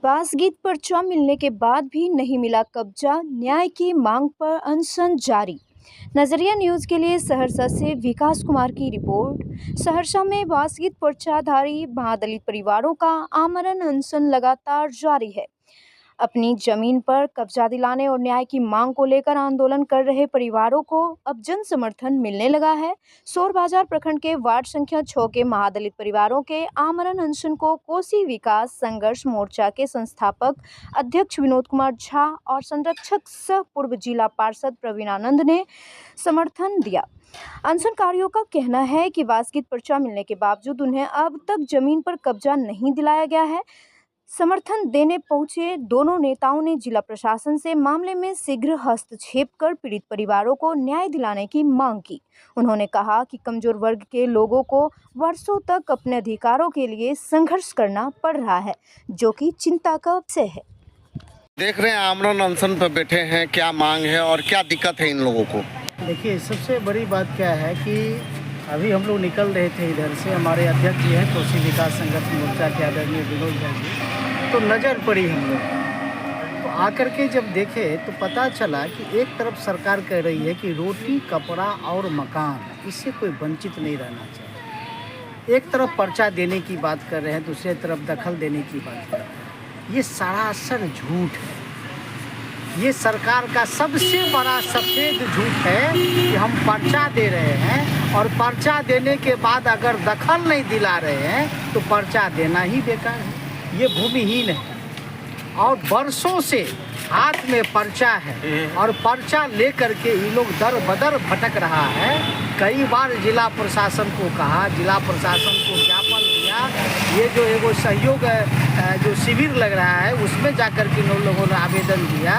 बासगीत पर्चा मिलने के बाद भी नहीं मिला कब्जा, न्याय की मांग पर अनशन जारी। नजरिया न्यूज़ के लिए सहरसा से विकास कुमार की रिपोर्ट। सहरसा में बासगीत पर्चाधारी महादलित परिवारों का आमरण अनशन लगातार जारी है। अपनी जमीन पर कब्जा दिलाने और न्याय की मांग को लेकर आंदोलन कर रहे परिवारों को अब जन समर्थन मिलने लगा है। सोर बाजार प्रखंड के वार्ड संख्या 6 के महादलित परिवारों के आमरण अनशन को कोसी विकास संघर्ष मोर्चा के संस्थापक अध्यक्ष विनोद कुमार झा और संरक्षक सह पूर्व जिला पार्षद प्रवीणानंद ने समर्थन दिया। अनशनकारियों का कहना है कि बासगीत पर्चा मिलने के बावजूद उन्हें अब तक जमीन पर कब्जा नहीं दिलाया गया है। समर्थन देने पहुंचे दोनों नेताओं ने जिला प्रशासन से मामले में शीघ्र हस्तक्षेप कर पीड़ित परिवारों को न्याय दिलाने की मांग की। उन्होंने कहा कि कमजोर वर्ग के लोगों को वर्षों तक अपने अधिकारों के लिए संघर्ष करना पड़ रहा है, जो कि चिंता का विषय है। देख रहे हैं आमरण अनशन पर बैठे हैं, क्या मांग है और क्या दिक्कत है इन लोगों को? देखिए, सबसे बड़ी बात क्या है कि अभी हम लोग निकल रहे थे इधर से, हमारे अध्यक्ष जी हैं कोसी विकास संघर्ष मोर्चा के आदरणीय विनोद जी, तो नज़र पड़ी हम लोग। तो आकर के जब देखे तो पता चला कि एक तरफ सरकार कह रही है कि रोटी, कपड़ा और मकान, इससे कोई वंचित नहीं रहना चाहिए। एक तरफ पर्चा देने की बात कर रहे हैं, दूसरी तरफ दखल देने की बात कर रहे हैं। ये सरासर झूठ है। ये सरकार का सबसे बड़ा सफेद झूठ है कि हम पर्चा दे रहे हैं और पर्चा देने के बाद अगर दखल नहीं दिला रहे हैं तो पर्चा देना ही बेकार है। ये भूमिहीन है और वर्षों से हाथ में पर्चा है और पर्चा लेकर के ये लोग दर बदर भटक रहा है। कई बार जिला प्रशासन को कहा, जिला प्रशासन को ज्ञापन दिया। ये जो एगो सहयोग जो शिविर लग रहा है उसमें जाकर के लोगों ने आवेदन दिया,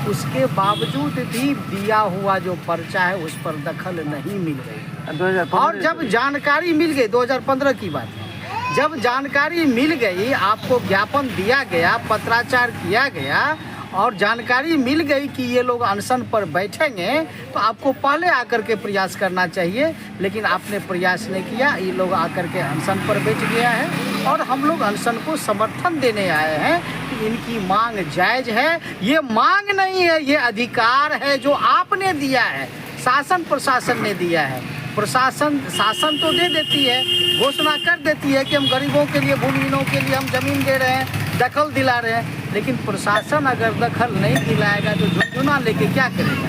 उसके बावजूद भी दिया हुआ जो पर्चा है उस पर दखल नहीं मिल रही। और जब जानकारी मिल गई, 2015 की बात है, जब जानकारी मिल गई, आपको ज्ञापन दिया गया, पत्राचार किया गया और जानकारी मिल गई कि ये लोग अनशन पर बैठेंगे, तो आपको पहले आकर के प्रयास करना चाहिए, लेकिन आपने प्रयास नहीं किया। ये लोग आकर के अनशन पर बैठ गया है और हम लोग अनशन को समर्थन देने आए हैं कि इनकी मांग जायज़ है। ये मांग नहीं है, ये अधिकार है जो आपने दिया है, शासन प्रशासन ने दिया है। शासन तो दे देती है, घोषणा कर देती है कि हम गरीबों के लिए, भूमिहीनों के लिए हम जमीन दे रहे हैं, दखल दिला रहे हैं, लेकिन प्रशासन अगर दखल नहीं दिलाएगा तो झुंझुना लेके क्या करेगा?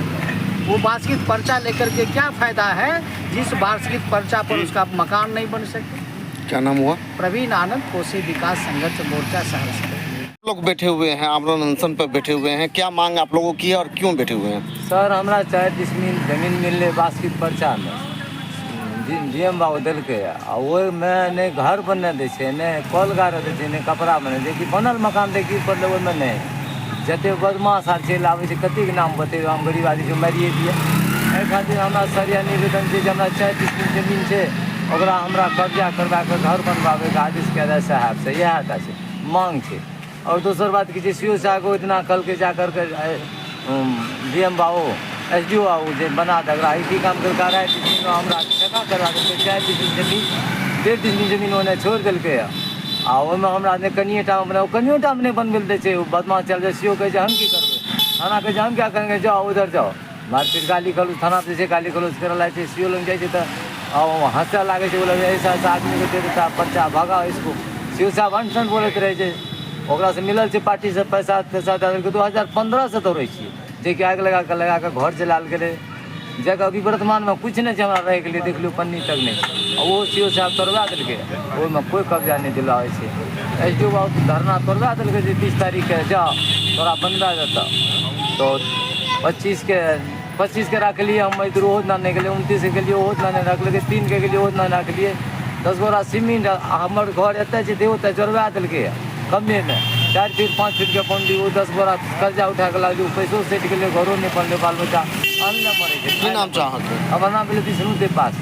वो बासगीत पर्चा लेकर के क्या फ़ायदा है जिस बासगीत पर्चा पर उसका मकान नहीं बन सके? क्या नाम हुआ? प्रवीणानंद, कोसी विकास संघर्ष मोर्चा सहरसा। लोग बैठे हुए हैं, आमरण अनशन पर बैठे हुए हैं, क्या मांग आप लोगों की है और क्यों बैठे हुए हैं? सर, हमरा 40 जमीन मिलने बासगीत पर्चा में डीएम बाबू दिल्के आ ओहिमे ने घर बनने दै छै, ने कल गाड़े दै छै, ने कपड़ा बने दै छै। बनल मकान देखी पड़लै ओहिमे नहीं। जते बदमाश आर चलि आबै छै, कतेक नाम बतेबै, हम गरीब आदमी छै, मारिए दिए। एहि खातिर हमरा सरिया निवेदन छै जे हमरा 40 जमीन छै, ओकरा हमरा कब्जा करबा के घर बनवाबैके आदेश कए दे साहब से, इएह टा छै मांग छै। और दोसर बात की छै, सीओ साहब इतना कहलकै जा करके डीएम बाबू, SDO बाबू जे बना दे, अगर IT काम करके रहा है हमरा ठेका करवा देलकै। 40 जमीन, 1.5 जमीन ओने छोड़ि देलकै आ ओहिमे हमरा ने कनिएटामे बना, कनियोटामे नहीं बनबै दै छै। बदमाश चल जाए, सीओ कहै छै हम की करबै, थाना कहै छै हम क्या करेंगे, जाओ उधर जाओ। मारपीट, गाली गलौज, थाना पर जे गाली गलौज करऽ लागै छै। सीओ लग जाइ छै तऽ हँसऽ लागै छै, बोले ऐसा आदमी के दे देता पर्चा, भगा इसको। सीओ साहब अनशन बोलैत रहै छै, ओकरा से मिलल छै पार्टी से पैसा 2015 से दौड़ै छियै, जेकि आग लगा के घर जलाल गेलै। जगह अभी वर्तमान में कुछ नहीं हमरा रहे के लिए, देख लियो पन्नी तक नहीं। वो सीओ साहब तोड़वा दिलकै, ओहिमे कोई कब्जा नहीं दिलाबै छै। SDO बाबू धरना तोड़वा दिलकै जे 30 तारीख के जा तोरा बनवा देता। तो 25 के रखलिए, हम इधर ओहो दिना नहीं गेलिए, 29 के गेलिए ओहो दिना नहीं रखलकै, 3 के गेलिए ओहो दिना रखलिए। 10 बोरा सीमेंट हमर घर एतऽ छै, देहो तऽ जोड़वा दिलकै कमे में 4 फीट 5 फीट के पौंडी। वो 10 बोरा कर्जा उठा के लाग, पैसो सेट गेलै, घरो नहीं बनलै, बाल बच्चा अन्न मरे छै। की नाम छै अहाँके? हमर नाम भेलै विष्णु देव पास।